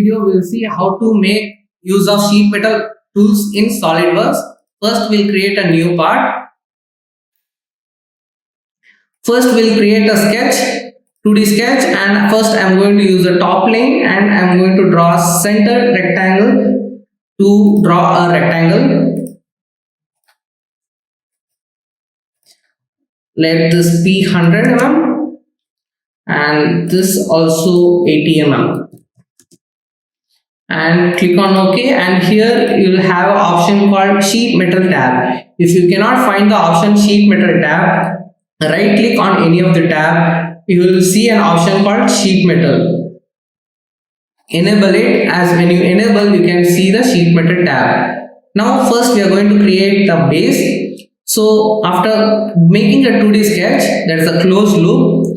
video we'll see how to make use of sheet metal tools in SolidWorks. First we'll create a new part. First we'll create a sketch, 2D sketch, and first I'm going to use a top plane and I'm going to draw a center rectangle to draw a rectangle. Let this be 100 mm and this also 80 mm. And click on OK, and here you will have an option called sheet metal tab. If you cannot find the option sheet metal tab, right click on any of the tab. You will see an option called sheet metal. Enable it, as when you enable you can see the sheet metal tab. Now first we are going to create the base. So after making a 2D sketch, there is a closed loop.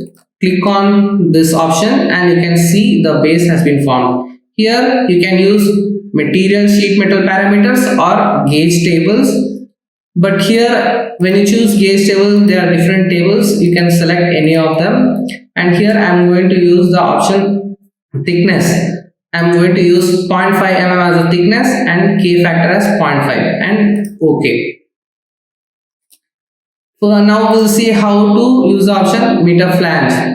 Click on this option and you can see the base has been formed. Here you can use material sheet metal parameters or gauge tables. But here when you choose gauge table, there are different tables. You can select any of them. And here I am going to use the option thickness. I am going to use 0.5 mm as a thickness and K factor as 0.5 and OK. So now we'll see how to use the option meter flange.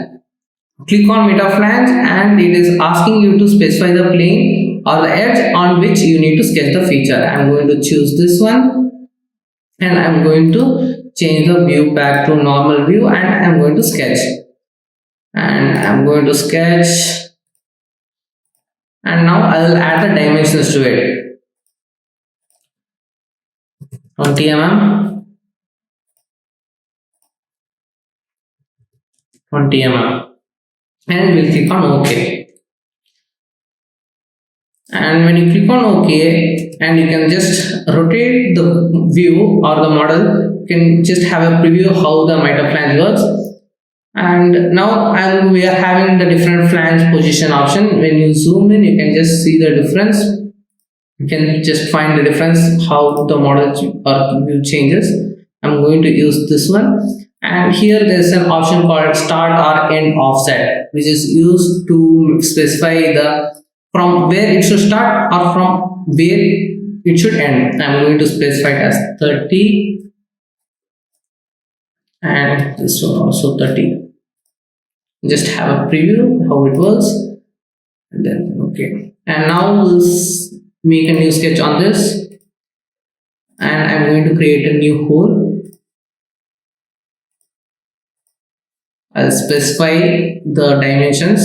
Click on meter flange and it is asking you to specify the plane or the edge on which you need to sketch the feature. I'm going to choose this one and I'm going to change the view back to normal view and I'm going to sketch. And I'm going to sketch, and now I will add the dimensions to it. 20 mm, 20 mm. And we'll click on OK. And when you click on OK, and you can just rotate the view or the model, you can just have a preview of how the meter flange works. And now we are having the different flange position option. When you zoom in, you can just see the difference. You can just find the difference how the model or view changes. I'm going to use this one. And here there is an option called start or end offset, which is used to specify the from where it should start or from where it should end. I'm going to specify it as 30 and this one also 30. Just have a preview how it works and then OK. And now we'll make a new sketch on this and I'm going to create a new hole. I'll specify the dimensions.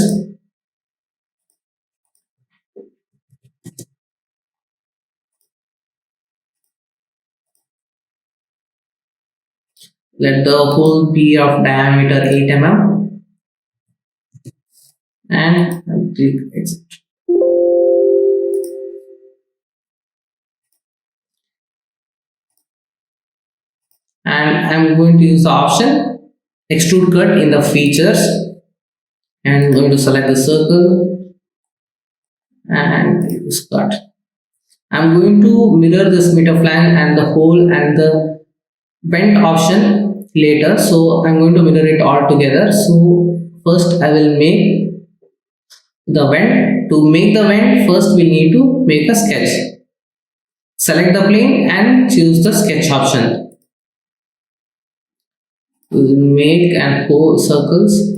Let the hole be of diameter 8 mm and click exit. And I'm going to use the option extrude cut in the features and I'm going to select the circle and use cut. I'm going to mirror this meter flange and the hole and the vent option later, so I'm going to mirror it all together. So first I will make the vent. To make the vent, first we need to make a sketch. Select the plane and choose the sketch option. We'll make and hole circles.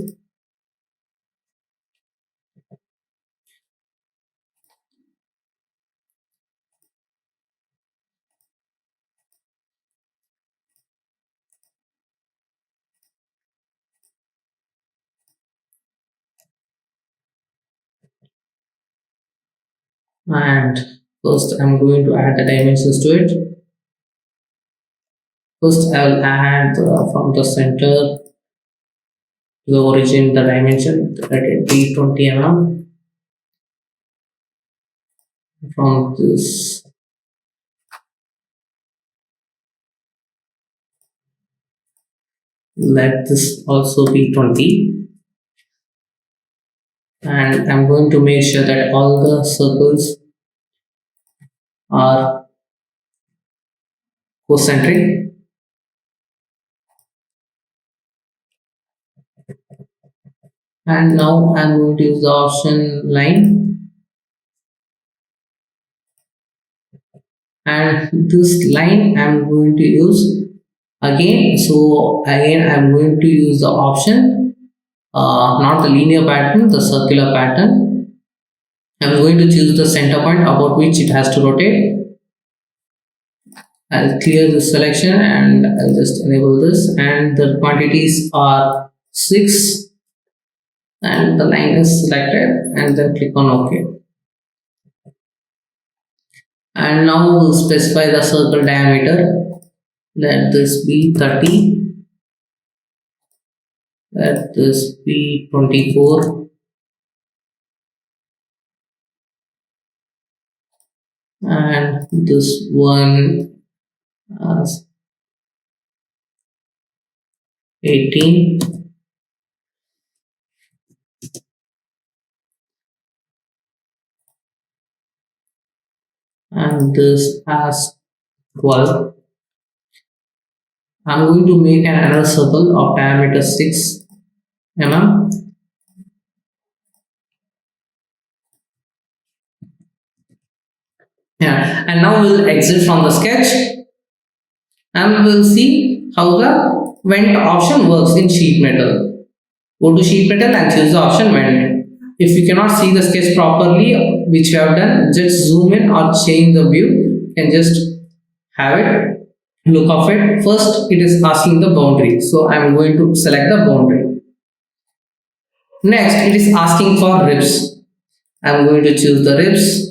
And first I'm going to add the dimensions to it. First I will add from the center to the origin the dimension, let it be 20 mm. From this let this also be 20. And I'm going to make sure that all the circles are concentric. And now I'm going to use the option line and this line I'm going to use again. So again I'm going to use the option, not the linear pattern, the circular pattern. I'm going to choose the center point about which it has to rotate. I'll clear this selection and I'll just enable this, and the quantities are 6 and the line is selected, and then click on OK. And now we'll specify the circle diameter. Let this be 30. Let this be 24. And this one as 18. And this as 12. I'm going to make another circle of diameter 6 mm. Yeah, and now we'll exit from the sketch and we'll see how the vent option works in sheet metal. Go to sheet metal and choose the option vent. If you cannot see the sketch properly, which you have done, just zoom in or change the view and just have it. Look of it. First, it is asking the boundary. So I am going to select the boundary. Next, it is asking for ribs. I am going to choose the ribs.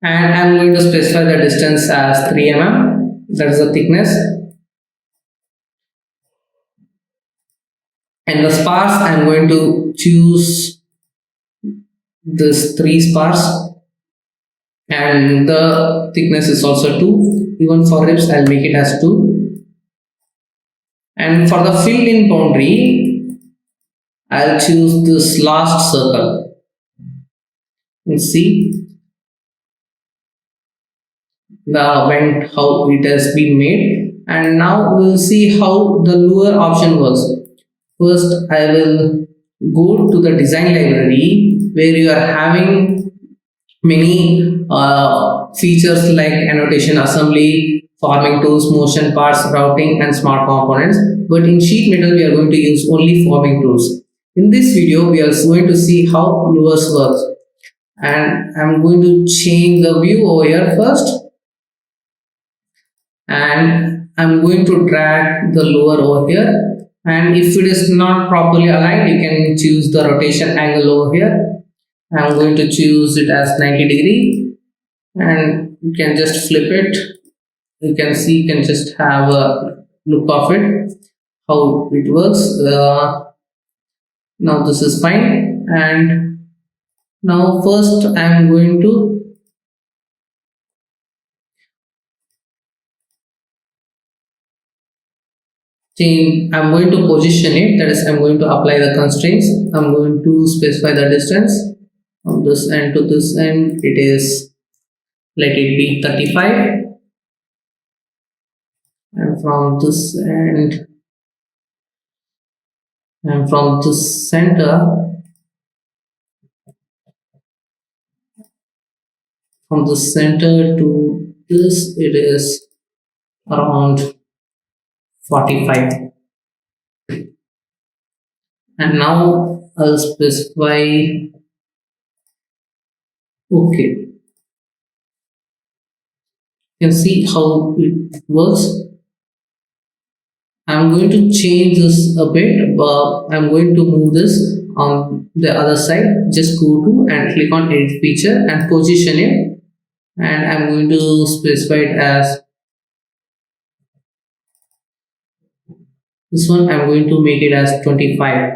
And I am going to specify the distance as 3 mm. That is the thickness. And the spars, I am going to choose this 3 spars. And the thickness is also 2. Even for ribs I'll make it as 2. And for the filled in boundary I'll choose this last circle. And see the vent how it has been made. And now we'll see how the Louver option works. First I will go to the design library where you are having many features like annotation assembly, forming tools, motion parts, routing and smart components. But in sheet metal we are going to use only forming tools. In this video we are going to see how Louver works, and I'm going to change the view over here first, and I'm going to drag the Louver over here, and if it is not properly aligned you can choose the rotation angle over here. I'm going to choose it as 90 degree, and you can just flip it. You can see, you can just have a look of it, how it works. Now this is fine, and now first I'm going to change. I'm going to position it. That is, I'm going to apply the constraints. I'm going to specify the distance from this end to this end. It is, let it be 35, and from this end and from this center, from the center to this, it is around 45. And now I'll specify OK. You can see how it works. I'm going to change this a bit, but I'm going to move this on the other side. Just go to and click on edit feature and position it, and I'm going to specify it as this one. I'm going to make it as 25.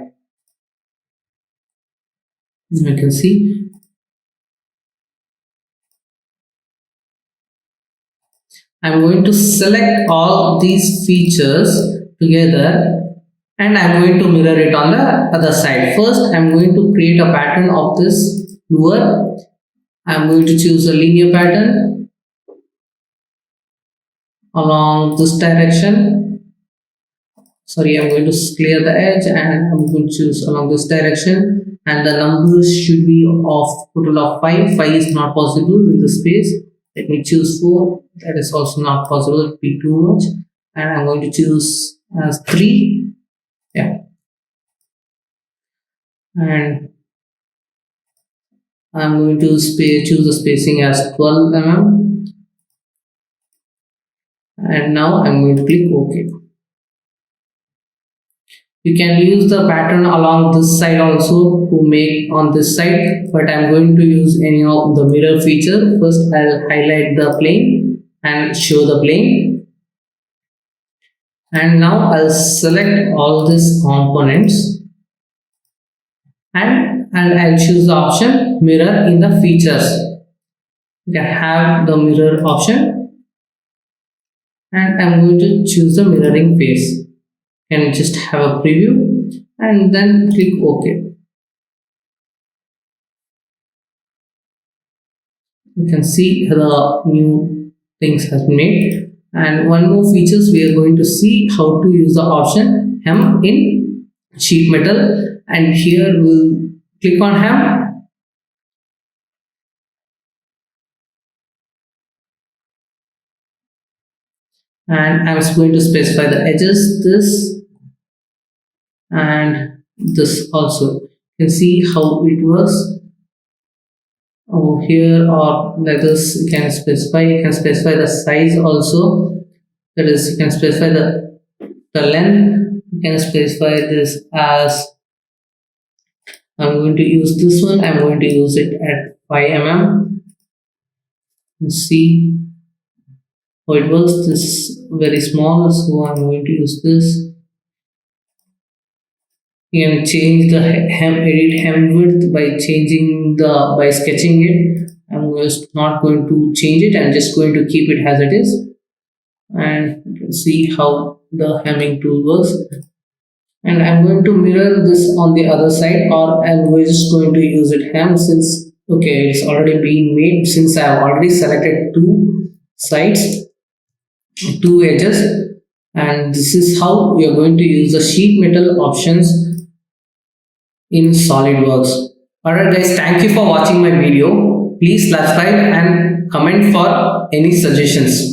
You can see. I'm going to select all these features together, and I'm going to mirror it on the other side. First, I'm going to create a pattern of this Louver. I'm going to choose a linear pattern along this direction. Sorry, I'm going to clear the edge, and I'm going to choose along this direction. and the numbers should be of total of 5. 5 is not possible in the space. Let me choose 4. That is also not possible. It will be too much. And I'm going to choose as 3. Yeah. And I'm going to choose the spacing as 12 mm. And now I'm going to click OK. You can use the pattern along this side also to make on this side, but I'm going to use any of the mirror feature. First I'll highlight the plane and show the plane, and now I'll select all these components and I'll choose the option mirror in the features. You can have the mirror option, and I'm going to choose the mirroring face. And just have a preview and then click OK. You can see the new things has been made. And one more features, we are going to see how to use the option hem in Sheetmetal, and here we'll click on hem. And I'm going to specify the edges, this and this also. You can see how it works over here, or like this. You can specify the size also. That is, you can specify the length. You can specify this as, I'm going to use this one. I'm going to use it at 5 mm. See how it works. This is very small, so I'm going to use this. You can change the edit hem width by sketching it. I'm just not going to change it. I'm just going to keep it as it is, and you can see how the hemming tool works. And I'm going to mirror this on the other side, or I'm just going to use it hem, since okay, it's already been made, since I have already selected 2 sides, 2 edges, and this is how we are going to use the Sheetmetal options in SolidWorks. Alright guys, thank you for watching my video. Please subscribe and comment for any suggestions.